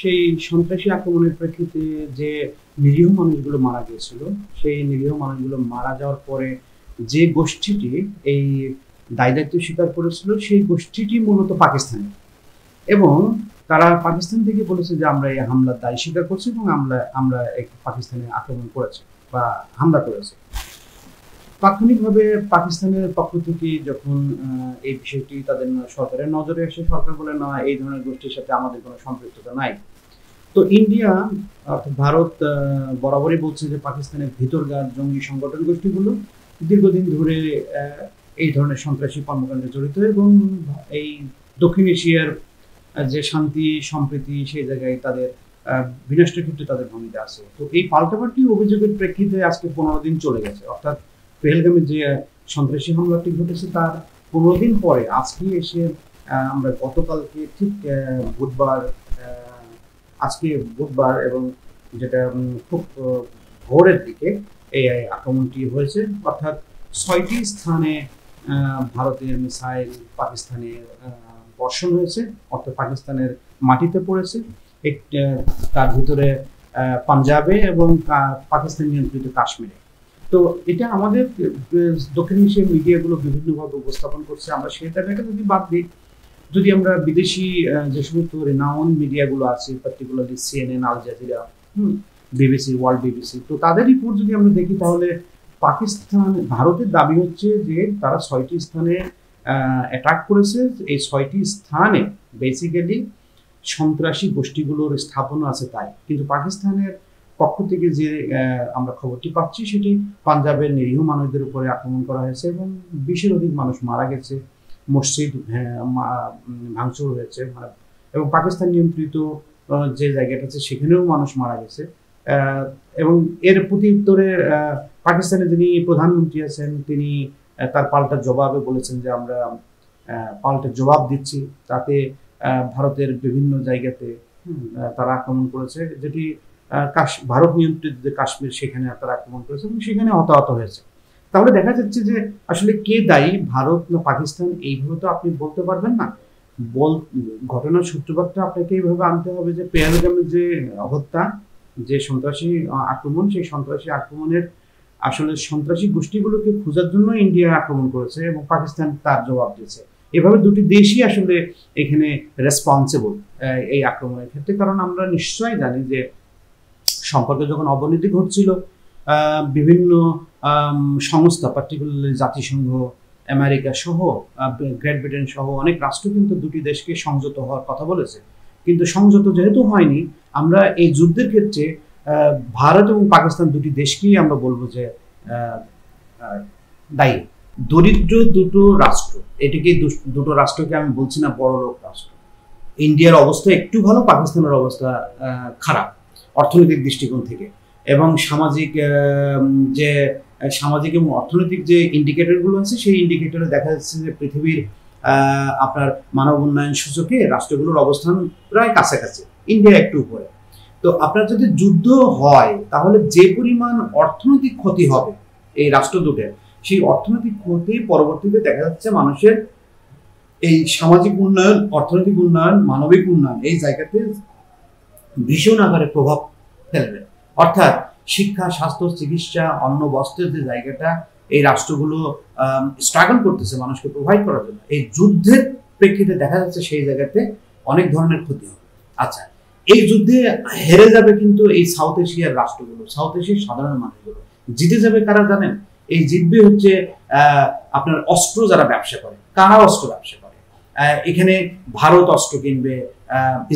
সেই সন্ত্রাসী আক্রমণের প্রেক্ষিতে যে নিরীহ মানুষগুলো মারা গিয়েছিল, সেই নিরীহ মানুষগুলো মারা যাওয়ার পরে যে গোষ্ঠীটি এই দায় দায়িত্ব স্বীকার করেছিল সেই গোষ্ঠীটি মূলত পাকিস্তানি, এবং তারা পাকিস্তান থেকে বলেছে যে আমরা এই হামলার দায় স্বীকার করছি এবং আমরা পাকিস্তানে আক্রমণ করেছি বা হামলা করেছি। তাৎক্ষণিকভাবে পাকিস্তানের পক্ষ থেকে যখন এই বিষয়টি তাদের সরকারের নজরে আসে, সরকার বলে না, এই ধরনের গোষ্ঠীর সাথে আমাদের কোনো সম্পৃক্ততা নাই। তো ইন্ডিয়া অর্থাৎ ভারত বরাবরই বলছে যে পাকিস্তানের ভিতরকার জঙ্গি সংগঠন গোষ্ঠীগুলো দীর্ঘদিন ধরে এই ধরনের সন্ত্রাসী কর্মকাণ্ডে জড়িত এবং এই দক্ষিণ এশিয়ার যে শান্তি সম্প্রীতি সেই জায়গায় তাদের বিনষ্টের ক্ষেত্রে তাদের ভূমিকা আছে। তো এই পাল্টাপাল্টি অভিযোগের প্রেক্ষিতে আজকে 15 দিন চলে গেছে, অর্থাৎ পেহেলগামে যে সন্ত্রাসী হামলাটি ঘটেছে তার 15 দিন পরে আজকে এসে আমরা গতকালকে ঠিক বুধবার, আজকে বুধবার এবং যেটা খুব ভোরের দিকে এই আক্রমণটি হয়েছে, অর্থাৎ 6টি স্থানে ভারতের মিসাইল পাকিস্তানে বর্ষণ হয়েছে, অর্থাৎ পাকিস্তানের মাটিতে পড়েছে। তার ভিতরে পাঞ্জাবে এবং পাকিস্তান নিয়ন্ত্রিত কাশ্মীরে। তো এটা আমাদের দক্ষিণ এশিয়ার মিডিয়াগুলো বিভিন্নভাবে উপস্থাপন করছে। আমরা সেটাকে যদি বাদ দিই, যদি আমরা বিদেশি যে সমস্ত রেনাউন মিডিয়াগুলো আছে, particularly CNN, Al Jazeera, BBC, world BBC, তো তাদের রিপোর্ট যদি আমরা দেখি তাহলে ভারতের দাবি হচ্ছে যে তারা 6টি স্থানে অ্যাটাক করেছে। এই 6টি স্থানে বেসিক্যালি সন্ত্রাসী গোষ্ঠীগুলোর স্থাপনা আছে তাই, কিন্তু পাকিস্তানের পক্ষ থেকে যে আমরা খবরটি পাচ্ছি সেটি পাঞ্জাবের নিরীহ মানুষদের উপরে আক্রমণ করা হয়েছে এবং 20-এর অধিক মানুষ মারা গেছে, মসজিদ ভাঙচুর হয়েছে, এবং পাকিস্তান নিয়ন্ত্রিত যে জায়গাটা আছে সেখানেও মানুষ মারা গেছে। এবং এর প্রতি উত্তরে পাকিস্তানের যিনি প্রধানমন্ত্রী আছেন তিনি তার পাল্টা জবাবে বলেছেন যে আমরা পাল্টা জবাব দিচ্ছি। তাতে ভারতের বিভিন্ন জায়গাতে তারা আক্রমণ করেছে, যেটি ভারত নিয়ন্ত্রিত যে কাশ্মীর সেখানে তারা আক্রমণ করেছে এবং সেখানে হতাহত হয়েছে। তাহলে দেখা যাচ্ছে যে আসলে কে দায়ী, ভারত না পাকিস্তান, এইভাবে তো আপনি বলতে পারবেন না। ঘটনার সূত্রপাতটা আপনাকে এইভাবে আনতে হবে যে পেহেলগামের যে হত্যা, যে সন্ত্রাসী আক্রমণ, সেই সন্ত্রাসী আক্রমণের আসলে সন্ত্রাসী গোষ্ঠীগুলোকে খোঁজার জন্য ইন্ডিয়া আক্রমণ করেছে এবং পাকিস্তান তার জবাব দিয়েছে। এভাবে দুটি দেশই আসলে এখানে রেসপন্সিবল এই আক্রমণের ক্ষেত্রে। কারণ আমরা নিশ্চয়ই জানি যে সম্পর্কে যখন অবনতি ঘটছিল, বিভিন্ন সংস্থা, পার্টিকুলারলি জাতিসংঘ, আমেরিকা সহ গ্রেট ব্রিটেন সহ অনেক রাষ্ট্র কিন্তু দুটি দেশকে সংযত হওয়ার কথা বলেছে, কিন্তু সংযত যেহেতু হয়নি, আমরা এই যুদ্ধের ক্ষেত্রে ভারত এবং পাকিস্তান দুটি দেশকেই আমরা বলবো যে দায়ী। দরিদ্র দুটো রাষ্ট্র, এটিকে দুটো রাষ্ট্রকে আমি বলছি না বড় লোক রাষ্ট্র। ইন্ডিয়ার অবস্থা একটু ভালো, পাকিস্তানের অবস্থা খারাপ অর্থনৈতিক দৃষ্টিকোণ থেকে, এবং সামাজিক এবং অর্থনৈতিক যে ইন্ডিকেটরগুলো আছে সেই ইন্ডিকেটরে দেখা যাচ্ছে যে পৃথিবীর আপনার মানব উন্নয়ন সূচকে রাষ্ট্রগুলোর অবস্থান প্রায় কাছাকাছি, ইন্ডিয়া একটু উপরে। তো আপনার যদি যুদ্ধ হয় তাহলে যে পরিমাণ অর্থনৈতিক ক্ষতি হবে এই রাষ্ট্র দুটোর, সেই অর্থনৈতিক ক্ষতি পরবর্তীতে দেখা যাচ্ছে মানুষের এই সামাজিক উন্নয়ন, অর্থনৈতিক উন্নয়ন, মানবিক উন্নয়ন এই জায়গাতে ভীষণ আকারে প্রভাব ফেলবে। অর্থাৎ শিক্ষা, স্বাস্থ্য, চিকিৎসা, অন্ন, বস্ত্রের যে জায়গাটা এই রাষ্ট্রগুলো স্ট্রাগল করতেছে মানুষকে প্রোভাইড করার জন্য, এই যুদ্ধের প্রেক্ষিতে দেখা যাচ্ছে সেই জায়গাতে অনেক ধরনের ক্ষতি হবে। আচ্ছা, এই যুদ্ধে হেরে যাবে কিন্তু এই সাউথ এশিয়ার রাষ্ট্রগুলো, সাউথ এশিয়ার সাধারণ মানুষগুলো। জিতে যাবে কারা জানেন? এই জিতবে হচ্ছে আপনার অস্ত্র যারা ব্যবসা করে। কারা অস্ত্র ব্যবসা করে? এখানে ভারত অস্ত্র কিনবে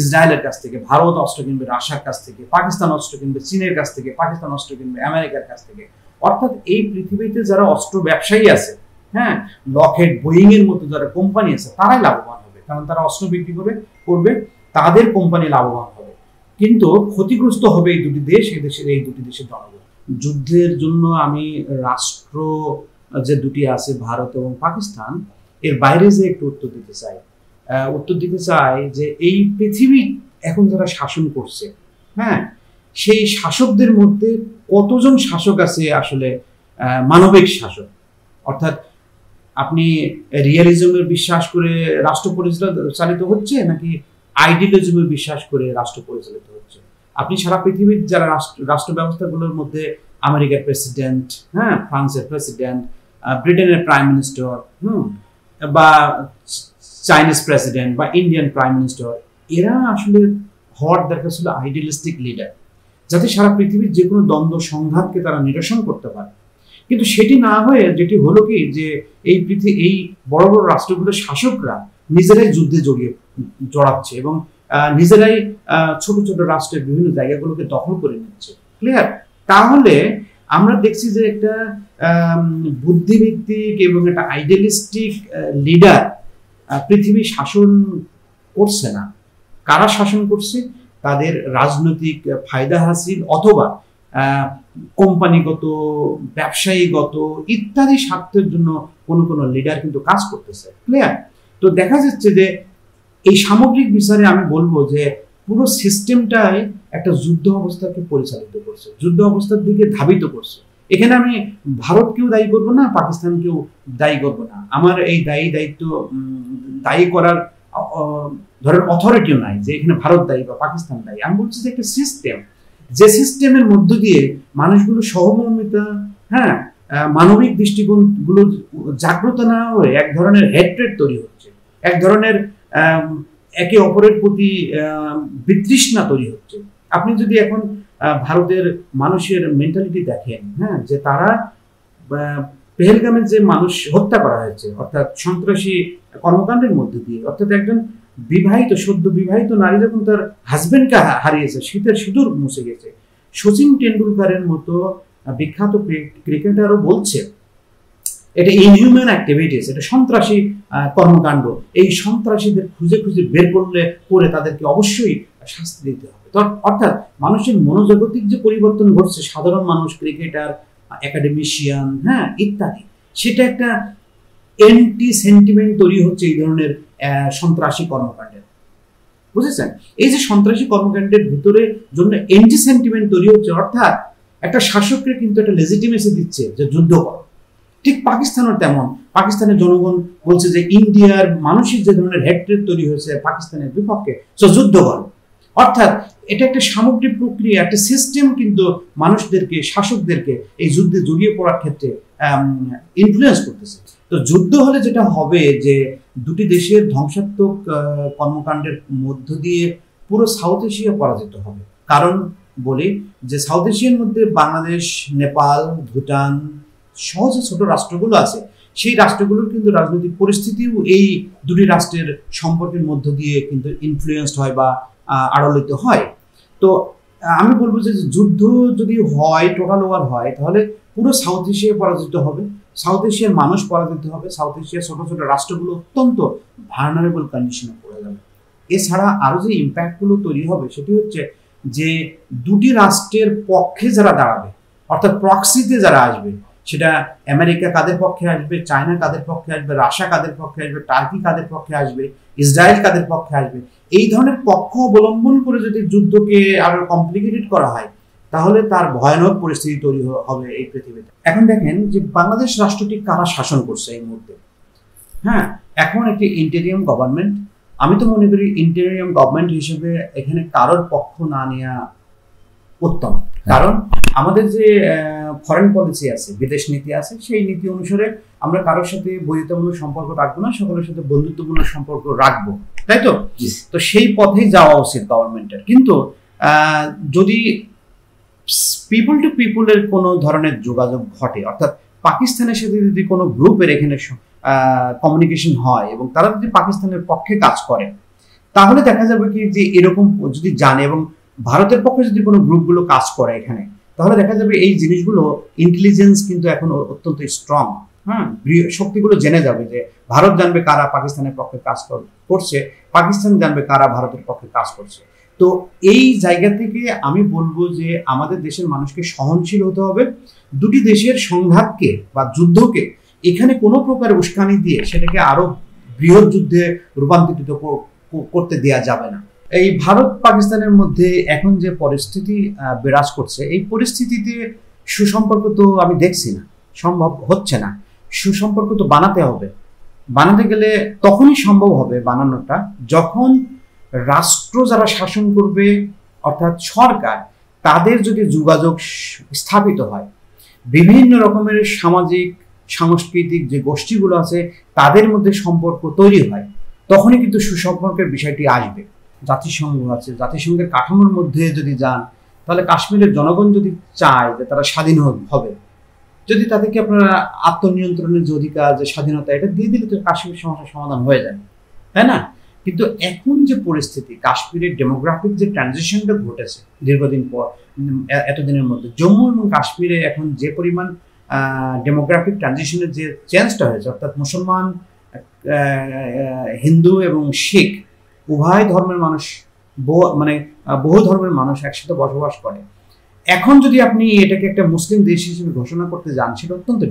ইসরায়েলের কাছ থেকে, ভারত অস্ত্র কিনবে রাশিয়ার কাছ থেকে, পাকিস্তান অস্ত্র কিনবে চীনের কাছ থেকে, পাকিস্তান অস্ত্র কিনবে আমেরিকার কাছ থেকে। অর্থাৎ এই পৃথিবীতে যারা অস্ত্র ব্যবসায়ী আছে, হ্যাঁ, লকহেড, বোয়িং এর মতো যারা কোম্পানি আছে, তারাই লাভবান হবে, কারণ তারা অস্ত্র বিক্রি করবে, তাদের কোম্পানি লাভবান হবে। কিন্তু ক্ষতিগ্রস্ত হবে এই দুটি দেশ, এই দুটি দেশের জনগণ। যুদ্ধের জন্য আমি রাষ্ট্র যে দুটি আছে ভারত এবং পাকিস্তান, এর বাইরে যে একটু উত্তর দিতে চাই যে এই পৃথিবী এখন যারা শাসন করছে, হ্যাঁ, সেই শাসকদের মধ্যে কতজন শাসক আছে আসলে মানবিক শাসক? অর্থাৎ আপনি রিয়ালিজমের বিশ্বাস করে রাষ্ট্র পরিচালিত হচ্ছে, নাকি আইডিওলজিমে বিশ্বাস করে রাষ্ট্র পরিচালিত হচ্ছে। আপনি সারা পৃথিবীর যারা রাষ্ট্র ব্যবস্থাগুলোর মধ্যে আমেরিকার প্রেসিডেন্ট, হ্যাঁ, ফ্রান্সের প্রেসিডেন্ট, ব্রিটেনের প্রাইম মিনিস্টার, বা চাইনিজ প্রেসিডেন্ট বা ইন্ডিয়ান প্রাইম মিনিস্টার, এরা আসলে হওয়ার দরকার ছিল আইডিয়ালিস্টিক লিডার, যাতে সারা পৃথিবীর যে কোনো দ্বন্দ্ব সংঘাতকে তারা নিরসন করতে পারে। কিন্তু সেটি না হয়ে যেটি হলো কি, যে এই বড় বড় রাষ্ট্রগুলোর শাসকরা নিজেরাই যুদ্ধে জড়াচ্ছে এবং নিজেরাই ছোট ছোট রাষ্ট্রের বিভিন্ন জায়গাগুলোকে দখল করে নিচ্ছে। ক্লিয়ার? তাহলে আমরা দেখছি যে একটা বুদ্ধিভিত্তিক এবং একটা আইডিয়ালিস্টিক লিডার পৃথিবী শাসন করছে না। কারা শাসন করছে? তাদের রাজনৈতিক ফায়দা হাসিল অথবা কোম্পানিগত, ব্যবসায়ীগত ইত্যাদি স্বার্থের জন্য কোনো কোনো লিডার কিন্তু কাজ করতেছে। ক্লিয়ার? তো দেখা যাচ্ছে যে এই সামগ্রিক বিচারে আমি বলবো যে পুরো সিস্টেমটাই একটা যুদ্ধ অবস্থাকে পরিচালিত করছে, যুদ্ধ অবস্থার দিকে ধাবিত করছে। এখানে আমি ভারতকেও দায়ী করবো না, পাকিস্তানকেও দায়ী করবো না। আমার এই দায়িত্ব দায়ী করার ধরেন অথরিটিও নাই যে এখানে ভারত দায়ী বা পাকিস্তান দায়ী। আমি বলছি যে একটা সিস্টেম, যে সিস্টেমের মধ্য দিয়ে মানুষগুলো সহমর্মিতা, হ্যাঁ, মানবিক দৃষ্টিকোণগুলো জাগ্রত না হয়ে এক ধরনের হেট্রেড তৈরি হচ্ছে, এক ধরনের একে অপরের প্রতি বিতৃষ্ণা তৈরি হচ্ছে। আপনি যদি এখন ভারতের মানুষের মেন্টালিটি দেখেন, হ্যাঁ, যে তারা পেহেলগামে যে মানুষ হত্যা করা হয়েছে, অর্থাৎ সন্ত্রাসী কর্মকাণ্ডের মধ্যে দিয়ে, অর্থাৎ একজন সদ্য বিবাহিত নারী যখন তার হাজবেন্ডকে হারিয়েছে, শীতের সিঁদুর মুছে গেছে। সচিন টেন্ডুলকারের মতো বিখ্যাত ক্রিকেটারও বলছে এটা ইনহিউম্যান অ্যাক্টিভিটিস, এটা সন্ত্রাসী কর্মকাণ্ড। এই সন্ত্রাসীদের খুঁজে খুঁজে বের করে তাদেরকে অবশ্যই শাস্তি দিতে হবে। অর্থাৎ মানুষের মনোজগতিক যে পরিবর্তন ঘটছে, সাধারণ মানুষ, ক্রিকেটার, একাডেমিশিয়ান, হ্যাঁ, ইত্যাদি, সেটা একটা এন্টি সেন্টিমেন্ট তৈরি হচ্ছে এই ধরনের সন্ত্রাসী কর্মকাণ্ডের। বুঝেছেন? এই যে সন্ত্রাসী কর্মকাণ্ডের ভিতরে জন্য এন্টি সেন্টিমেন্ট তৈরি হচ্ছে, অর্থাৎ একটা শাসককে কিন্তু একটা লেজিটিমেসি দিচ্ছে যে যুদ্ধ করো। ঠিক পাকিস্তানও তেমন। পাকিস্তানের জনগণ বলছে যে ইন্ডিয়ার মানুষের যে ধরনের হেট্রেড তৈরি হয়েছে পাকিস্তানের বিপক্ষে, তো যুদ্ধ করো। অর্থাৎ এটা একটা সামগ্রিক প্রক্রিয়া, একটা সিস্টেম কিন্তু মানুষদেরকে, শাসকদেরকে এই যুদ্ধে জড়িয়ে পড়ার ক্ষেত্রে ইনফ্লুয়েন্স করতেছে। তো যুদ্ধ হলে যেটা হবে যে দুটি দেশের ধ্বংসাত্মক কর্মকাণ্ডের মধ্য দিয়ে পুরো সাউথ এশিয়া পরাজিত হবে। কারণ বলি যে সাউথ এশিয়ার মধ্যে বাংলাদেশ, নেপাল, ভুটান সহ যে ছোট রাষ্ট্রগুলো আছে, সেই রাষ্ট্রগুলোর কিন্তু রাজনৈতিক পরিস্থিতিও এই দুটি রাষ্ট্রের সম্পর্কের মধ্য দিয়ে কিন্তু ইনফ্লুয়েন্সড হয় বা আড়লিত হয়। তো আমি বলবো যে যুদ্ধ যদি হয়, টোটাল ওয়ার হয়, তাহলে পুরো সাউথ এশিয়া পরাজিত হবে, সাউথ এশিয়ার মানুষ পরাজিত হবে, সাউথ এশিয়ার ছোট ছোট রাষ্ট্রগুলো অত্যন্ত ভার্নারেবল কন্ডিশনে পড়ে যাবে। এছাড়া আরো যে ইম্প্যাক্টগুলো তৈরি হবে সেটি হচ্ছে যে দুটি রাষ্ট্রের পক্ষে যারা দাঁড়াবে, অর্থাৎ প্রক্সিতে যারা আসবে, সেটা আমেরিকা কাদের পক্ষে আসবে, চায়না কাদের পক্ষে আসবে, রাশিয়া কাদের পক্ষে আসবে, টার্কি কাদের পক্ষে আসবে, ইসরায়েল কাদের পক্ষে আসবে, এই ধরনের পক্ষ অবলম্বন করে যদি যুদ্ধকে আরো কমপ্লিকেটেড করা হয়, তাহলে তার ভয়ানক পরিস্থিতি তৈরি হবে এই পৃথিবীতে। এখন দেখেন যে বাংলাদেশ রাষ্ট্রটি কারা শাসন করছে এই মুহূর্তে। হ্যাঁ, এখন একটি ইন্টেরিয়াম গভর্নমেন্ট। আমি তো মনে করি ইন্টেরিয়াম গভর্নমেন্ট হিসেবে এখানে কারোর পক্ষ না নেওয়া উত্তম। কারণ আমাদের যে ফরেন পলিসি আছে, বিদেশ নীতি আছে, সেই নীতি অনুসারে আমরা কারোর সাথে বৈরিতামূলক সম্পর্ক রাখবো না, সকলের সাথে বন্ধুত্বপূর্ণ সম্পর্ক রাখবো, তাই তো? তো সেই পথেই যাওয়া উচিত গভর্নমেন্টের। কিন্তু যদি পিপল টু পিপলের কোনো ধরনের যোগাযোগ ঘটে, অর্থাৎ পাকিস্তানের সাথে যদি কোনো গ্রুপের এখানে কমিউনিকেশন হয় এবং তারা যদি পাকিস্তানের পক্ষে কাজ করে, তাহলে দেখা যাবে কি যে এরকম যদি জানে এবং ভারতের পক্ষে যদি কোনো গ্রুপগুলো কাজ করে এখানে, তাহলে দেখা যাবে এই জিনিসগুলো ইন্টেলিজেন্স কিন্তু এখন অত্যন্ত স্ট্রং। হ্যাঁ, শক্তিগুলো জেনে যাবে যে ভারত জানবে কারা পাকিস্তানের পক্ষে কাজ করছে, পাকিস্তান জানবে কারা ভারতের পক্ষে কাজ করছে। তো এই জায়গা থেকে আমি বলবো যে আমাদের দেশের মানুষকে সহনশীল হতে হবে। দুটি দেশের সংঘাতকে বা যুদ্ধকে এখানে কোনো প্রকার উস্কানি দিয়ে সেটাকে আরো বৃহৎ যুদ্ধে রূপান্তরিত করতে দেয়া যাবে না। এই ভারত পাকিস্তানের মধ্যে এখন যে পরিস্থিতি বিরাজ করছে, এই পরিস্থিতিতে সুসম্পর্ক তো আমি দেখছি না, সম্ভব হচ্ছে না। সুসম্পর্ক তো বানাতে হবে। বানাতে গেলে তখনই সম্ভব হবে বানানোটা যখন রাষ্ট্র যারা শাসন করবে অর্থাৎ সরকার, তাদের যদি যোগাযোগ স্থাপিত হয়, বিভিন্ন রকমের সামাজিক সাংস্কৃতিক যে গোষ্ঠীগুলো আছে তাদের মধ্যে সম্পর্ক তৈরি হয়, তখনই কিন্তু সুসম্পর্কের বিষয়টি আসবে। জাতিসংঘ আছে, জাতিসংঘের কাঠামোর মধ্যে যদি যান, তাহলে কাশ্মীরের জনগণ যদি চায় যে তারা স্বাধীন হবে, যদি তাদেরকে আপনারা আত্মনিয়ন্ত্রণের যে অধিকার, যে স্বাধীনতা, এটা দিয়ে দিলে তো কাশ্মীর সমস্যার সমাধান হয়ে যাবে, তাই না? কিন্তু এখন যে পরিস্থিতি, কাশ্মীরের ডেমোগ্রাফিক যে ট্রানজিশনটা ঘটেছে দীর্ঘদিন পর, এতদিনের মধ্যে জম্মু এবং কাশ্মীরে এখন যে পরিমাণ ডেমোগ্রাফিক ট্রানজিশনের যে চেঞ্জটা হয়েছে, অর্থাৎ মুসলমান, হিন্দু এবং শিখ উভয় ধর্মের মানুষ, বহু ধর্মের মানুষ একসাথে বসবাস করে। এখন যদি আপনি এটাকে একটা মুসলিম দেশ হিসেবে ঘোষণা করতে যান, সেটা অত্যন্ত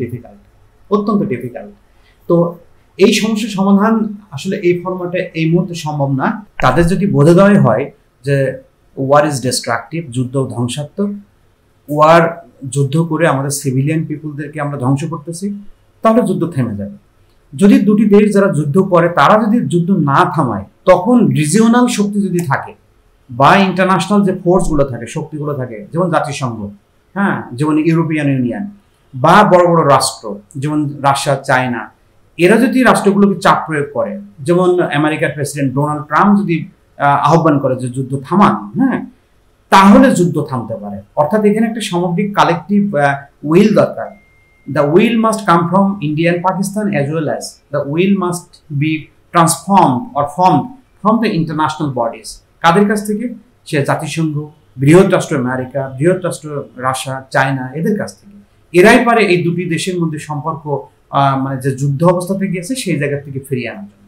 ডিফিকাল্ট। তো এই সমস্যার সমাধান আসলে এই ফরম্যাটে এই মুহূর্তে সম্ভব না। তাদের যদি বোধোদয় হয় যে ওয়ার ইজ ডিস্ট্রাকটিভ, যুদ্ধ ধ্বংসাত্মক, যুদ্ধ করে আমাদের সিভিলিয়ান পিপুলদেরকে আমরা ধ্বংস করতেছি, তাহলে যুদ্ধ থেমে যাবে। যদি দুটি দেশ যারা যুদ্ধ করে তারা যদি যুদ্ধ না থামায়, তখন রিজিওনাল শক্তি যদি থাকে বা ইন্টারন্যাশনাল যে ফোর্সগুলো থাকে, শক্তিগুলো থাকে, যেমন জাতিসংঘ, হ্যাঁ, যেমন ইউরোপিয়ান ইউনিয়ন বা বড় বড় রাষ্ট্র যেমন রাশিয়া, চায়না, এরা যদি রাষ্ট্রগুলোকে চাপ প্রয়োগ করে, যেমন আমেরিকার প্রেসিডেন্ট ডোনাল্ড ট্রাম্প যদি আহ্বান করে যে যুদ্ধ থামান, হ্যাঁ, তাহলে যুদ্ধ থামতে পারে। অর্থাৎ এখানে একটা সামগ্রিক কালেকটিভ উইল দরকার। The will must come from India and Pakistan, as well as the will must be transformed or formed from the international bodies. কাদের কাছ থেকে? সে জাতিসংঘ, বৃহৎ রাষ্ট্র আমেরিকা, বৃহৎ রাষ্ট্র রাশিয়া, চায়না, এদের কাছ থেকে। এরাই পারে এই দুটি দেশের মধ্যে সম্পর্ক যে যুদ্ধ অবস্থাতে গিয়েছে সেই জায়গা থেকে ফিরিয়ে আনার জন্য।